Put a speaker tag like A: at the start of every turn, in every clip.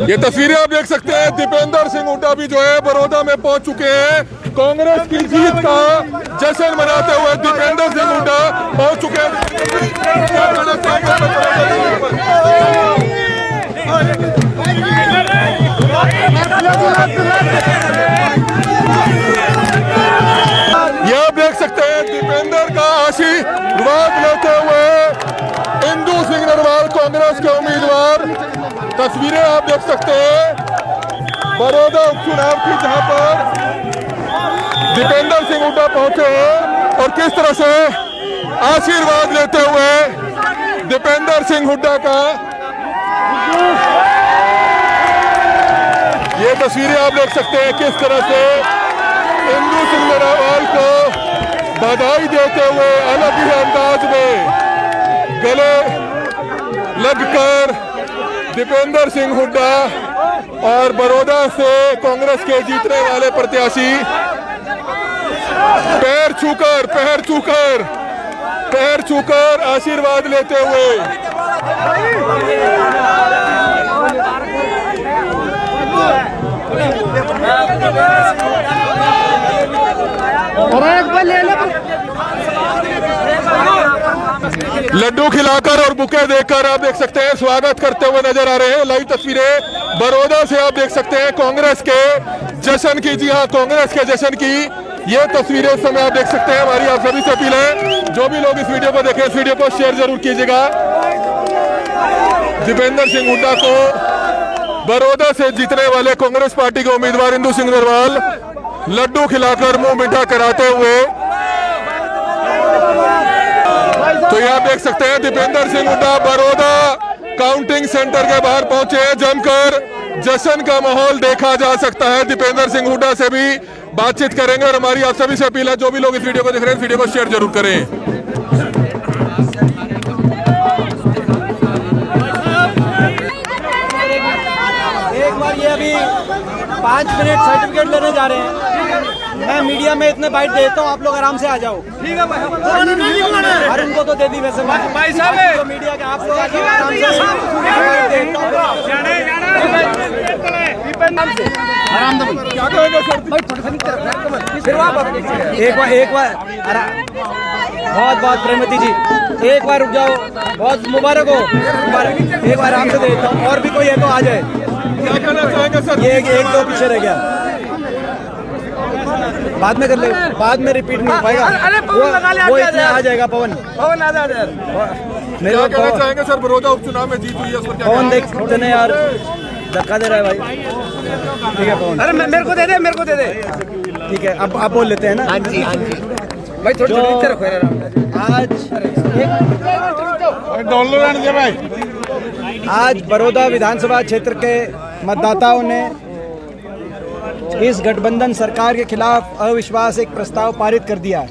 A: ये तस्वीरें आप देख सकते हैं, दीपेंद्र सिंह हुड्डा भी जो है बड़ौदा में पहुंच चुके हैं। कांग्रेस की जीत का जश्न मनाते हुए दीपेंद्र सिंह हुड्डा पहुंच चुके हैं। ये आप देख सकते हैं दीपेंद्र का आशीर्वाद लेते हुए इंदु सिंह नरवाल कांग्रेस के उम्मीदवार। तस्वीरें आप देख सकते हैं बड़ौदा उपचुनाव की, जहां पर दीपेंद्र सिंह हुड्डा पहुंचे हैं और किस तरह से आशीर्वाद लेते हुए दीपेंद्र सिंह हुड्डा का। ये तस्वीरें आप देख सकते हैं किस तरह से इंदु सिंह नरवाल को बधाई देते हुए अलग ही अंदाज में गले लगकर दीपेंद्र सिंह हुड्डा और बड़ौदा से कांग्रेस के जीतने वाले प्रत्याशी पैर छूकर आशीर्वाद लेते हुए। लड्डू खिलाकर और बुके देकर आप देख सकते हैं स्वागत करते हुए नजर आ रहे हैं। लाइव तस्वीरें बड़ौदा से आप देख सकते हैं कांग्रेस के जश्न की। जी हां, कांग्रेस के जश्न की ये तस्वीरें इस समय आप देख सकते हैं। हमारी आप सभी से अपील है, जो भी लोग इस वीडियो को देखें, इस वीडियो को शेयर जरूर कीजिएगा। दीपेंद्र सिंह हुड्डा को बड़ौदा से जीतने वाले कांग्रेस पार्टी के उम्मीदवार इंदु सिंह नरवाल लड्डू खिलाकर मुंह मीठा कराते हुए। तो ये आप देख सकते हैं दीपेंद्र सिंह हुड्डा बड़ौदा काउंटिंग सेंटर के बाहर पहुंचे। जमकर जश्न का माहौल देखा जा सकता है। दीपेंद्र सिंह हुड्डा से भी बातचीत करेंगे और हमारी आप सभी से अपील है, जो भी लोग इस वीडियो को देख रहे हैं, इस वीडियो को शेयर जरूर करें।
B: एक बार ये अभी 5 मिनट सर्टिफिकेट लेने जा रहे हैं। मैं मीडिया में इतने बाइट देता हूँ, आप लोग आराम से आ जाओ। ठीक है भाई, हर उनको तो दे दी वैसे भाई साहब तो मीडिया के, आप लोग आराम से। एक बार बहुत प्रेमती जी, एक बार रुक जाओ, बहुत मुबारक हो। एक बार आराम से देता हूँ, और भी कोई है तो आ जाए।
A: क्या कहना चाहेंगे सर?
B: ये एक दो पीछे रह गया, बाद में कर ले, बाद में रिपीट नहीं हो पाएगा। वो इसमें आ जाएगा। पवन आ जाए।
A: क्या कहना चाहेंगे सर? बड़ौदा उपचुनाव में जीत हुई है,
B: पवन देख सकते यार, धक्का दे रहा है भाई। ठीक है पवन, अरे मेरे को दे दे। ठीक है, अब आप बोल लेते हैं ना। हाँ जी भाई, थोड़ा रखो आज बड़ौदा विधानसभा क्षेत्र के मतदाताओं ने इस गठबंधन सरकार के खिलाफ अविश्वास एक प्रस्ताव पारित कर दिया है।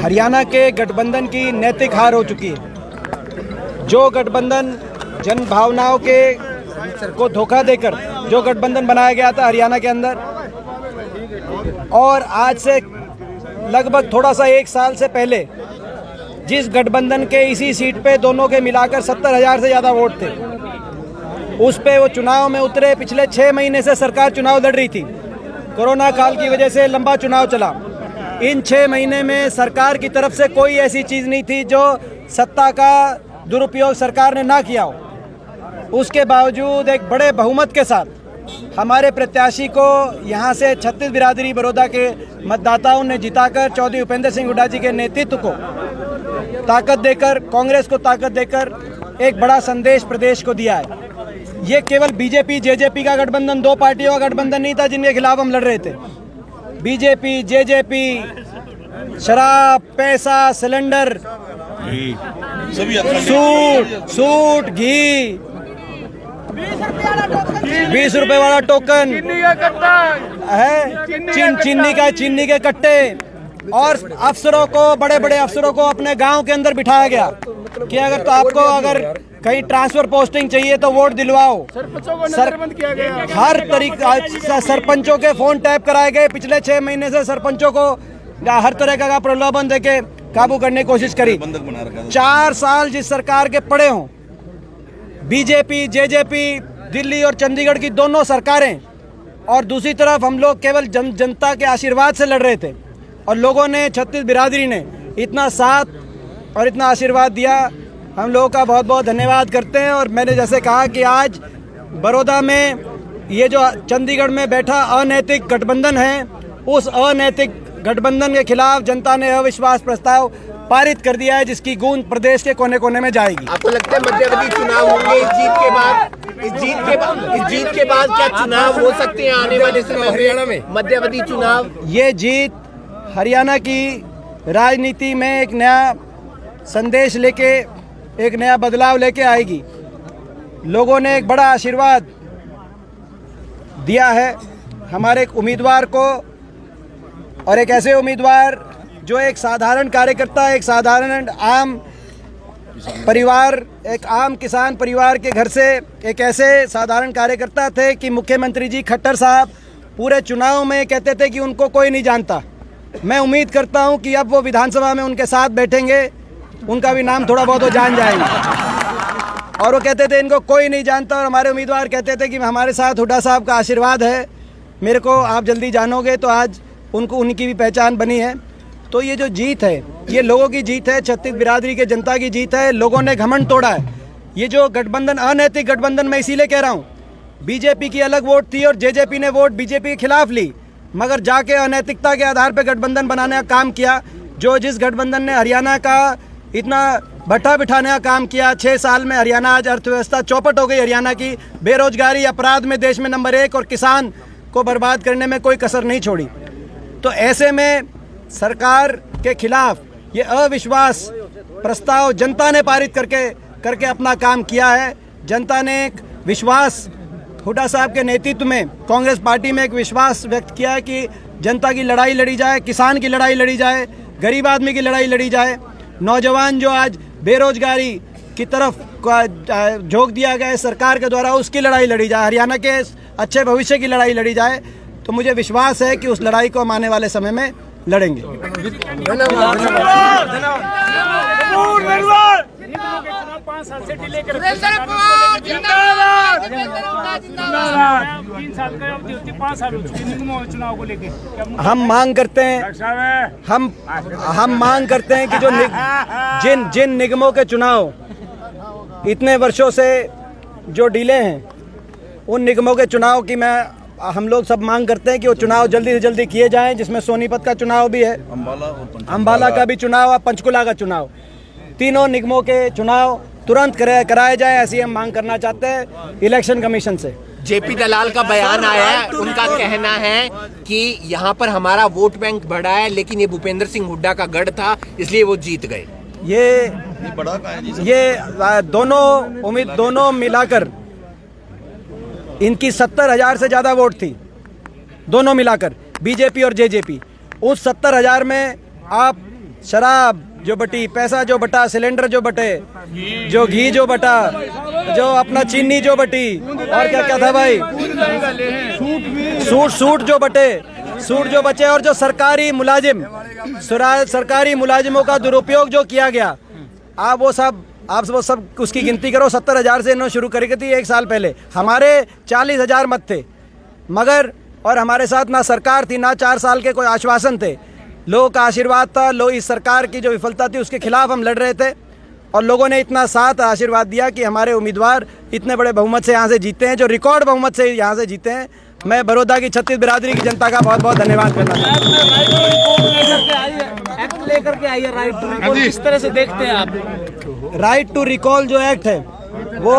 B: हरियाणा के गठबंधन की नैतिक हार हो चुकी है। जो गठबंधन जन भावनाओं के को धोखा देकर जो गठबंधन बनाया गया था हरियाणा के अंदर, और आज से लगभग थोड़ा सा 1 साल से पहले जिस गठबंधन के इसी सीट पे दोनों के मिलाकर 70,000 से ज़्यादा वोट थे, उस पे वो चुनाव में उतरे। पिछले 6 महीने से सरकार चुनाव लड़ रही थी, कोरोना काल की वजह से लंबा चुनाव चला। इन 6 महीने में सरकार की तरफ से कोई ऐसी चीज़ नहीं थी जो सत्ता का दुरुपयोग सरकार ने ना किया हो। उसके बावजूद एक बड़े बहुमत के साथ हमारे प्रत्याशी को यहाँ से 36 बिरादरी बड़ौदा के मतदाताओं ने जिताकर चौधरी उपेंद्र सिंह हुड्डा जी के नेतृत्व को ताकत देकर, कांग्रेस को ताकत देकर एक बड़ा संदेश प्रदेश को दिया है। ये केवल बीजेपी जेजेपी का गठबंधन, 2 पार्टियों का गठबंधन नहीं था जिनके खिलाफ हम लड़ रहे थे। बीजेपी जेजेपी, शराब, पैसा, सिलेंडर, सूट, घी, 20 रुपए वाला टोकन है, चीनी के कट्टे, और अफसरों को, बड़े बड़े अफसरों को अपने गांव के अंदर बिठाया गया कि अगर तो आपको अगर कहीं ट्रांसफर पोस्टिंग चाहिए तो वोट दिलवाओ। हर तरीके सरपंचों के फोन टैप कराए गए। पिछले 6 महीने से सरपंचों को हर तरह का प्रलोभन देके काबू करने की कोशिश करी। 4 साल जिस सरकार के पड़े हों, बीजेपी, जेजेपी, दिल्ली और चंडीगढ़ की दोनों सरकारें, और दूसरी तरफ हम लोग केवल जनता के आशीर्वाद से लड़ रहे थे, और लोगों ने, छत्तीस बिरादरी ने इतना साथ और इतना आशीर्वाद दिया। हम लोगों का बहुत बहुत धन्यवाद करते हैं। और मैंने जैसे कहा कि आज बड़ौदा में ये जो चंडीगढ़ में बैठा अनैतिक गठबंधन है, उस अनैतिक गठबंधन के खिलाफ जनता ने अविश्वास प्रस्ताव पारित कर दिया है, जिसकी गूंज प्रदेश के कोने कोने में जाएगी।
C: आपको लगता है मध्यावधि चुनाव होंगे इस जीत के बाद? इस जीत के बाद क्या चुनाव हो सकते हैं आने वाले समय हरियाणा में? मध्यावधि चुनाव,
B: ये जीत हरियाणा की राजनीति में एक नया संदेश लेके, एक नया बदलाव लेके आएगी। लोगों ने एक बड़ा आशीर्वाद दिया है हमारे एक उम्मीदवार को, और एक ऐसे उम्मीदवार जो एक साधारण कार्यकर्ता, एक साधारण आम परिवार, एक आम किसान परिवार के घर से एक ऐसे साधारण कार्यकर्ता थे कि मुख्यमंत्री जी खट्टर साहब पूरे चुनाव में कहते थे कि उनको कोई नहीं जानता। मैं उम्मीद करता हूं कि अब वो विधानसभा में उनके साथ बैठेंगे, उनका भी नाम थोड़ा बहुत वो जान जाएंगे। और वो कहते थे इनको कोई नहीं जानता, और हमारे उम्मीदवार कहते थे कि हमारे साथ हुड्डा साहब का आशीर्वाद है, मेरे को आप जल्दी जानोगे। तो आज उनको, उनकी भी पहचान बनी है। तो ये जो जीत है, ये लोगों की जीत है, छत्तीस बिरादरी के जनता की जीत है। लोगों ने घमंड तोड़ा है। ये जो गठबंधन, अनैतिक गठबंधन, मैं इसीलिए कह रहा हूँ, बीजेपी की अलग वोट थी और जेजेपी ने वोट बीजेपी के खिलाफ ली, मगर जाके अनैतिकता के आधार पर गठबंधन बनाने का काम किया। जिस गठबंधन ने हरियाणा का इतना भट्टा बिठाने का काम किया, 6 साल में हरियाणा आज अर्थव्यवस्था चौपट हो गई। हरियाणा की बेरोजगारी, अपराध में देश में नंबर 1, और किसान को बर्बाद करने में कोई कसर नहीं छोड़ी। तो ऐसे में सरकार के खिलाफ ये अविश्वास प्रस्ताव जनता ने पारित करके अपना काम किया है। जनता ने एक विश्वास, हुड्डा साहब के नेतृत्व में कांग्रेस पार्टी में एक विश्वास व्यक्त किया है कि जनता की लड़ाई लड़ी जाए, किसान की लड़ाई लड़ी जाए, गरीब आदमी की लड़ाई लड़ी जाए, नौजवान जो आज बेरोजगारी की तरफ झोंक दिया गया है सरकार के द्वारा, उसकी लड़ाई लड़ी जाए, हरियाणा के अच्छे भविष्य की लड़ाई लड़ी जाए। तो मुझे विश्वास है कि उस लड़ाई को हम आने वाले समय में लड़ेंगे। हम मांग करते हैं, हम मांग करते हैं कि जिन निगमों के चुनाव इतने वर्षों से जो डिले हैं, उन निगमों के चुनाव की हम लोग सब मांग करते हैं कि वो चुनाव जल्दी से जल्दी किए जाएं, जिसमें सोनीपत का चुनाव भी है, अम्बाला का भी चुनाव है, पंचकुला का चुनाव, तीनों निगमों के चुनाव तुरंत कराए जाएं, ऐसी हम मांग करना चाहते हैं इलेक्शन कमीशन से।
C: जेपी दलाल का बयान आया है, उनका कहना है कि यहाँ पर हमारा वोट बैंक बढ़ा है, लेकिन ये भूपेंद्र सिंह हुड्डा का गढ़ था, इसलिए वो जीत गए।
B: ये दोनों मिलाकर इनकी 70,000 से ज़्यादा वोट थी, दोनों मिलाकर, बीजेपी और जेजेपी। उस 70,000 में आप शराब जो बटी, पैसा जो बटा, सिलेंडर जो बटे, जो घी जो बटा, जो अपना चीनी जो बटी, और क्या था भाई, सूट जो बटे, सूट जो बचे, और जो सरकारी मुलाजिमों का दुरुपयोग जो किया गया, आप वो सब उसकी गिनती करो। 70,000 से इन्होंने शुरू करी थी 1 साल पहले। हमारे 40,000 मत थे, मगर और हमारे साथ ना सरकार थी, ना 4 साल के कोई आश्वासन थे, लोगों का आशीर्वाद था। इस सरकार की जो विफलता थी उसके खिलाफ हम लड़ रहे थे, और लोगों ने इतना साथ आशीर्वाद दिया कि हमारे उम्मीदवार इतने बड़े बहुमत से यहाँ से जीते हैं, जो रिकॉर्ड बहुमत से यहाँ से जीते हैं। मैं बड़ौदा की छत्तीस बिरादरी की जनता का बहुत बहुत धन्यवाद करना चाहता हूँ।
D: लेकर के आइए राइट टू रिकॉल, किस तरह से देखते हैं आप?
B: राइट टू रिकॉल जो एक्ट है, वो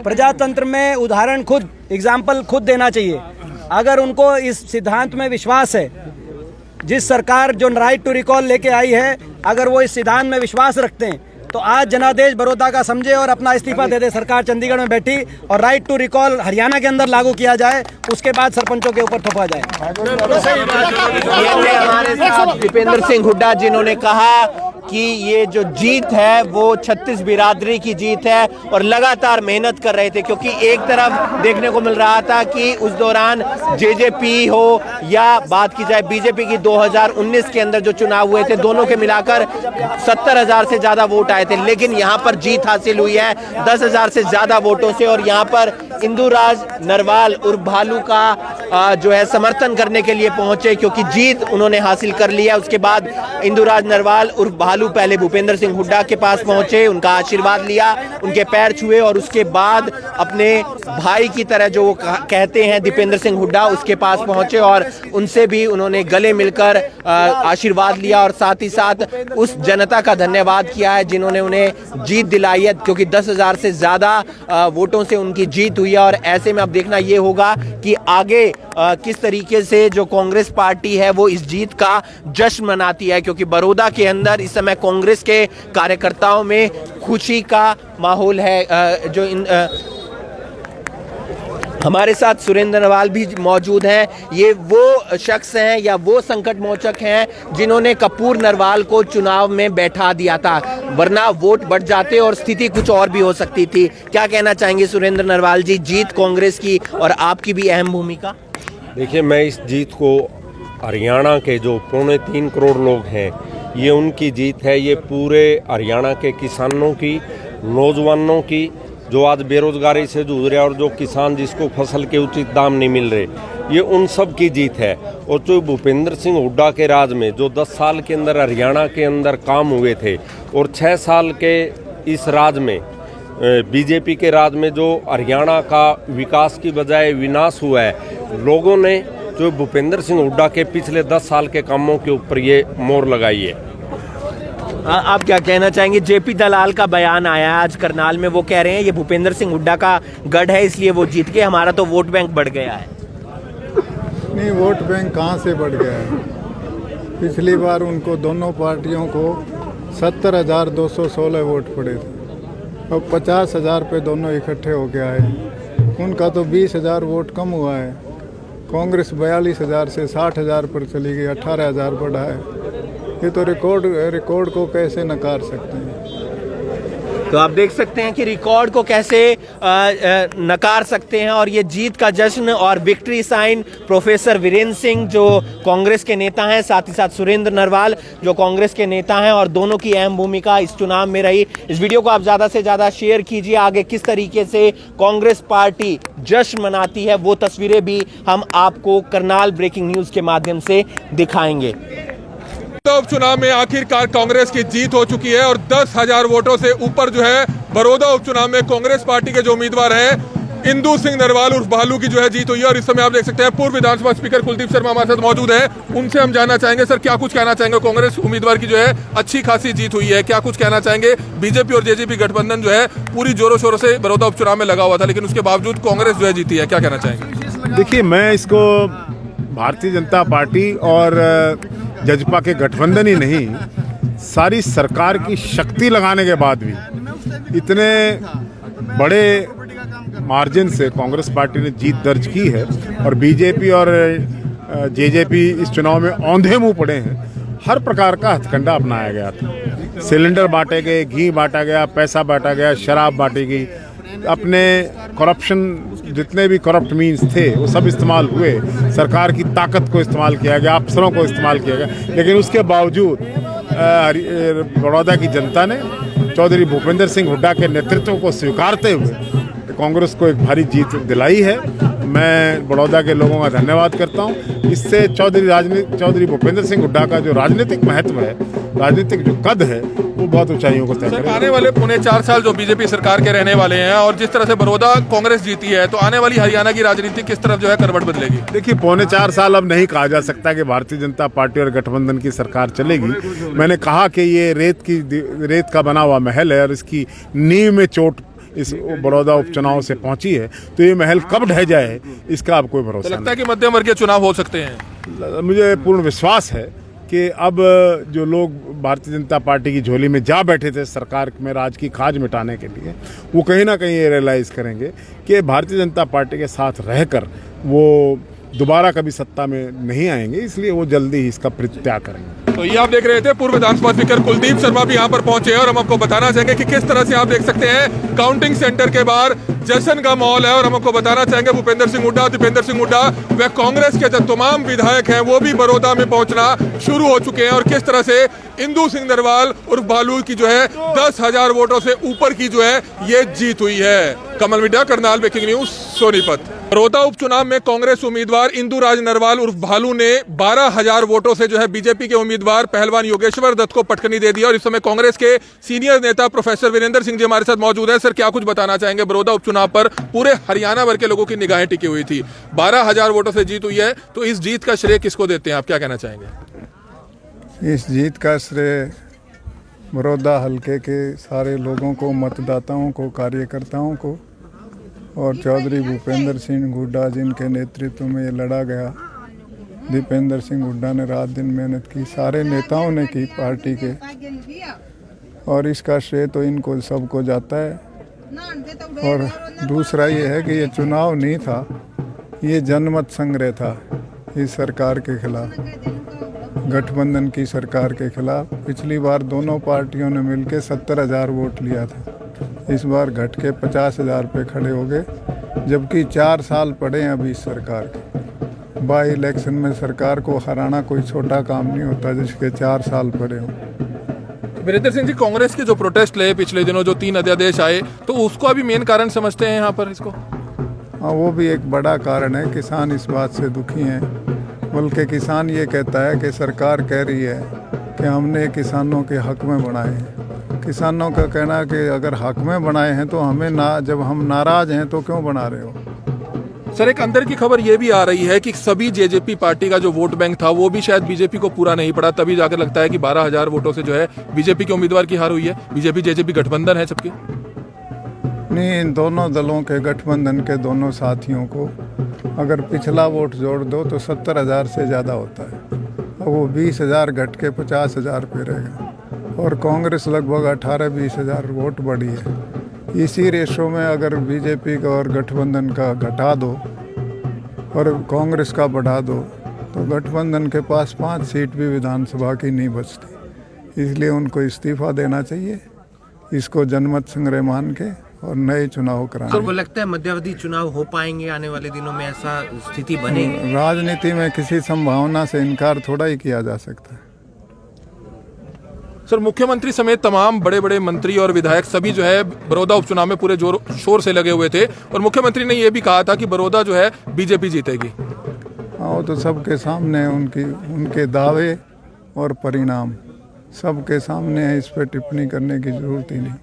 B: प्रजातंत्र में उदाहरण खुद, एग्जाम्पल खुद देना चाहिए। अगर उनको इस सिद्धांत में विश्वास है, जिस सरकार जो राइट टू रिकॉल लेके आई है, अगर वो इस सिद्धांत में विश्वास रखते हैं, तो आज जनादेश बड़ौदा का समझे और अपना इस्तीफा दे दे। सरकार चंडीगढ़ में बैठी और राइट टू रिकॉल हरियाणा के अंदर लागू किया जाए, उसके बाद सरपंचों के ऊपर थोपा जाए।
C: हमारे साथ दीपेंद्र सिंह हुड्डा, जिन्होंने कहा कि ये जो जीत है वो 36 बिरादरी की जीत है और लगातार मेहनत कर रहे थे, क्योंकि एक तरफ देखने को मिल रहा था कि उस दौरान जेजेपी हो या बात की जाए बीजेपी की 2019 के अंदर जो चुनाव हुए थे, दोनों के मिलाकर 70,000 से ज्यादा वोट आए थे, लेकिन यहां पर जीत हासिल हुई है 10,000 से ज्यादा वोटों से। और यहां पर इंदुराज नरवाल उर्फ भालू का जो है समर्थन करने के लिए पहुंचे, क्योंकि जीत उन्होंने हासिल कर लिया। उसके बाद इंदुराज नरवाल उर्फ भालू पहले भूपेंद्र सिंह हुड्डा के पास पहुंचे, उनका आशीर्वाद लिया, उनके पैर छुए और उसके बाद अपने भाई की तरह जो वो कहते हैं दीपेंद्र सिंह हुड्डा, उसके पास पहुंचे और उनसे भी उन्होंने गले मिलकर आशीर्वाद लिया और साथ ही साथ उस जनता का धन्यवाद किया है जिन्होंने उन्हें जीत दिलाई है, क्योंकि 10,000 से ज्यादा वोटों से उनकी जीत हुई है। और ऐसे में अब देखना ये होगा कि आगे किस तरीके से जो कांग्रेस पार्टी है वो इस जीत का जश्न मनाती है, क्योंकि बड़ौदा के अंदर इस समय कांग्रेस के कार्यकर्ताओं में खुशी का माहौल है। हमारे साथ सुरेंद्र नरवाल भी मौजूद हैं। ये वो शख्स हैं या वो संकट मोचक हैं जिन्होंने कपूर नरवाल को चुनाव में बैठा दिया था, वरना वोट बढ़ जाते और स्थिति कुछ और भी हो सकती थी। क्या कहना चाहेंगे सुरेंद्र नरवाल जी, जीत कांग्रेस की और आपकी भी अहम भूमिका?
E: देखिए, मैं इस जीत को हरियाणा के जो 3.25 करोड़ लोग हैं, ये उनकी जीत है। ये पूरे हरियाणा के किसानों की, नौजवानों की, जो आज बेरोजगारी से जूझ रहे हैं और जो किसान जिसको फसल के उचित दाम नहीं मिल रहे, ये उन सब की जीत है। और जो भूपेंद्र सिंह हुड्डा के राज में जो 10 साल के अंदर हरियाणा के अंदर काम हुए थे और 6 साल के इस राज में बीजेपी के राज में जो हरियाणा का विकास की बजाय विनाश हुआ है, लोगों ने जो भूपेंद्र सिंह हुड्डा के पिछले 10 साल के कामों के ऊपर ये मोहर लगाई है।
C: आप क्या कहना चाहेंगे? जेपी दलाल का बयान आया है आज करनाल में, वो कह रहे हैं ये भूपेंद्र सिंह हुड्डा का गढ़ है इसलिए वो जीत के, हमारा तो वोट बैंक बढ़ गया है।
F: नहीं, वोट बैंक कहाँ से बढ़ गया है? पिछली बार उनको दोनों पार्टियों को 70,216 वोट पड़े थे और 50,000 पे दोनों इकट्ठे हो के आए। उनका तो 20,000 वोट कम हुआ है। कांग्रेस 42,000 से 60,000 पर चली गई, 18,000 बढ़ा है। ये तो रिकॉर्ड को कैसे नकार सकते हैं?
C: तो आप देख सकते हैं कि रिकॉर्ड को कैसे नकार सकते हैं। और ये जीत का जश्न और victory sign professor Virendra Singh जो कांग्रेस के नेता हैं, साथ ही साथ सुरेंद्र नरवाल जो कांग्रेस के नेता हैं, और दोनों की अहम भूमिका इस चुनाव में रही। इस वीडियो को आप ज्यादा से ज्यादा शेयर कीजिए। आगे किस तरीके से कांग्रेस पार्टी जश्न मनाती है वो तस्वीरें भी हम आपको करनाल ब्रेकिंग न्यूज के माध्यम से दिखाएंगे।
A: उपचुनाव में आखिरकार कांग्रेस की जीत हो चुकी है और 10,000 वोटों से ऊपर जो है बड़ौदा उपचुनाव में कांग्रेस पार्टी के जो उम्मीदवार हैं इंदु सिंह नरवाल उर्फ भालू की जो है जीत हुई है। और इस समय आप देख सकते हैं पूर्व विधानसभा स्पीकर कुलदीप शर्मा हमारे साथ मौजूद है, उनसे हम जानना चाहेंगे सर क्या कुछ कहना चाहेंगे? कांग्रेस उम्मीदवार की जो है अच्छी खासी जीत हुई है, क्या कुछ कहना चाहेंगे? बीजेपी और जेजेपी गठबंधन जो है पूरी जोरों शोरों से बड़ौदा उपचुनाव में लगा हुआ था, लेकिन उसके बावजूद कांग्रेस जो है जीती है, क्या कहना चाहेंगे?
G: देखिए, मैं इसको भारतीय जनता पार्टी और जजपा के गठबंधन ही नहीं, सारी सरकार की शक्ति लगाने के बाद भी इतने बड़े मार्जिन से कांग्रेस पार्टी ने जीत दर्ज की है। और बीजेपी और जेजेपी इस चुनाव में औंधे मुंह पड़े हैं। हर प्रकार का हथकंडा अपनाया गया था, सिलेंडर बांटे गए, घी बांटा गया, पैसा बांटा गया, शराब बांटी गई, अपने करप्शन जितने भी करप्ट मीन्स थे वो सब इस्तेमाल हुए, सरकार की ताकत को इस्तेमाल किया गया, अफसरों को इस्तेमाल किया गया। लेकिन उसके बावजूद बड़ौदा की जनता ने चौधरी भूपेंद्र सिंह हुड्डा के नेतृत्व को स्वीकारते हुए कांग्रेस को एक भारी जीत दिलाई है। मैं बड़ौदा के लोगों का धन्यवाद करता हूं। इससे चौधरी भूपेंद्र सिंह हुड्डा का जो राजनीतिक महत्व है, राजनीतिक जो कद है, वो बहुत ऊंचाइयों को तय करेगा।
A: आने वाले 4.25 साल जो बीजेपी सरकार के रहने वाले हैं और जिस तरह से बड़ौदा कांग्रेस जीती है, तो आने वाली हरियाणा की राजनीति किस तरफ जो है करवट बदलेगी?
G: देखिए, 4.25 साल अब नहीं कहा जा सकता कि भारतीय जनता पार्टी और गठबंधन की सरकार चलेगी। मैंने कहा कि ये रेत का बना हुआ महल है और इसकी नींव में चोट इस बड़ौदा उपचुनाव से पहुंची है, तो ये महल कब ढह जाए इसका अब कोई भरोसा नहीं।
A: लगता है कि मध्यम वर्गीय चुनाव हो सकते हैं?
G: मुझे पूर्ण विश्वास है कि अब जो लोग भारतीय जनता पार्टी की झोली में जा बैठे थे सरकार में राज की खाज मिटाने के लिए, वो कहीं ना कहीं ये रियलाइज़ करेंगे कि भारतीय जनता पार्टी के साथ रहकर वो दोबारा कभी सत्ता में नहीं आएंगे, इसलिए वो जल्दी ही इसका परित्याग करेंगे।
A: तो ये आप देख रहे थे पूर्व विधानसभा स्पीकर कुलदीप शर्मा भी यहाँ पर पहुंचे हैं और हम आपको बताना चाहेंगे कि किस तरह से आप देख सकते हैं काउंटिंग सेंटर के बाहर जश्न का माहौल है। और हम आपको बताना चाहेंगे भूपेंद्र सिंह हुड्डा, दीपेंद्र सिंह हुड्डा व कांग्रेस के जो तमाम विधायक हैं वो भी बड़ौदा में पहुंचना शुरू हो चुके हैं। और किस तरह से इंदु सिंह नरवाल उर्फ भालू की जो है 10,000 वोटों से ऊपर की जो है ये जीत हुई है। Kamal media, Karnal, breaking news, Sonipat. Baroda उपचुनाव में कांग्रेस उम्मीदवार इंदु राज नरवाल उर्फ भालू ने 12,000 वोटों से जो है बीजेपी के उम्मीदवार पहलवान योगेश्वर दत्त को पटकनी दे दिया। और इस समय कांग्रेस के सीनियर नेता प्रोफेसर वीरेंद्र सिंह जी हमारे साथ मौजूद हैं। सर, क्या कुछ बताना चाहेंगे? बड़ौदा उपचुनाव पर पूरे हरियाणा भर के लोगों की निगाहें टिकी हुई थी, 12,000 वोटों से जीत हुई है, तो इस जीत का श्रेय किसको देते हैं आप, क्या कहना चाहेंगे?
F: इस जीत का श्रेय बड़ौदा हलके के सारे लोगों को, मतदाताओं को, कार्यकर्ताओं को और चौधरी भूपेंद्र सिंह हुड्डा जिनके नेतृत्व में ये लड़ा गया। दीपेंद्र सिंह हुड्डा ने रात दिन मेहनत की, सारे नेताओं ने की पार्टी के, और इसका श्रेय तो इनको सबको जाता है। और दूसरा ये है कि ये चुनाव नहीं था, ये जनमत संग्रह था इस सरकार के खिलाफ, गठबंधन की सरकार के खिलाफ। पिछली बार दोनों पार्टियों ने मिलकर 70,000 वोट लिया था, इस बार घट के 50,000 पे खड़े हो गए, जबकि 4 साल पड़े हैं अभी इस सरकार के। बाई इलेक्शन में सरकार को हराना कोई छोटा काम नहीं होता, जिसके 4 साल पड़े हों।
A: वीरेंद्र सिंह जी, कांग्रेस के जो प्रोटेस्ट ले पिछले दिनों, जो 3 अध्यादेश आए, तो उसको अभी मेन कारण समझते हैं यहाँ पर इसको?
F: हाँ, वो भी एक बड़ा कारण है। किसान इस बात से दुखी हैं, बल्कि किसान ये कहता है कि सरकार कह रही है कि हमने किसानों के हक में बनाए हैं। किसानों का कहना है कि अगर हक में बनाए हैं तो हमें जब हम नाराज हैं तो क्यों बना रहे हो?
A: सर, एक अंदर की खबर ये भी आ रही है कि सभी जेजेपी पार्टी का जो वोट बैंक था वो भी शायद बीजेपी को पूरा नहीं पड़ा, तभी जाकर लगता है कि 12,000 वोटों से जो है बीजेपी के उम्मीदवार की हार हुई है। बीजेपी जेजेपी गठबंधन है सबके।
F: नहीं, इन दोनों दलों के, गठबंधन के दोनों साथियों को अगर पिछला वोट जोड़ दो तो 70,000 से ज़्यादा होता है, और वो 20,000 घट के 50,000 पे रहेगा। और कांग्रेस लगभग 18-20,000 वोट बढ़ी है। इसी रेशो में अगर बीजेपी का और गठबंधन का घटा दो और कांग्रेस का बढ़ा दो तो गठबंधन के पास 5 सीट भी विधानसभा की नहीं बचती। इसलिए उनको इस्तीफा देना चाहिए, इसको जनमत संग्रह मान के और नए चुनाव कराएं।
C: आपको लगता है मध्यावधि चुनाव हो पाएंगे आने वाले दिनों में, ऐसा स्थिति बनेगी?
F: राजनीति में किसी संभावना से इनकार थोड़ा ही किया जा सकता है।
A: सर, मुख्यमंत्री समेत तमाम बड़े बड़े मंत्री और विधायक सभी जो है बड़ौदा उपचुनाव में पूरे जोर शोर से लगे हुए थे, और मुख्यमंत्री ने यह भी कहा था कि बड़ौदा जो है बीजेपी जीतेगी।
F: हाँ, वो तो सबके सामने उनके दावे और परिणाम सबके सामने है, इस पर टिप्पणी करने की जरूरत ही नहीं।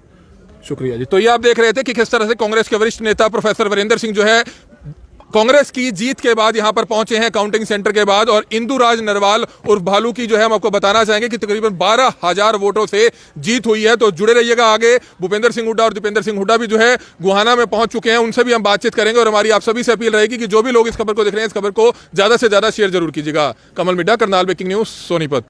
A: शुक्रिया जी। तो ये आप देख रहे थे कि किस तरह से कांग्रेस के वरिष्ठ नेता प्रोफेसर वीरेंद्र सिंह जो है कांग्रेस की जीत के बाद यहां पर पहुंचे हैं काउंटिंग सेंटर के बाद, और इंदु राज नरवाल उर्फ भालू की जो है हम आपको बताना चाहेंगे कि तकरीबन 12,000 वोटों से जीत हुई है। तो जुड़े रहिएगा आगे। भूपेंद्र सिंह हुड्डा और दीपेंद्र सिंह हुड्डा भी जो है गुहाना में पहुंच चुके हैं, उनसे भी हम बातचीत करेंगे। और हमारी आप सभी से अपील रहेगी कि जो भी लोग इस खबर को देख रहे हैं, इस खबर को ज्यादा से ज्यादा शेयर जरूर कीजिएगा। Kamal media, Karnal, breaking news, Sonipat.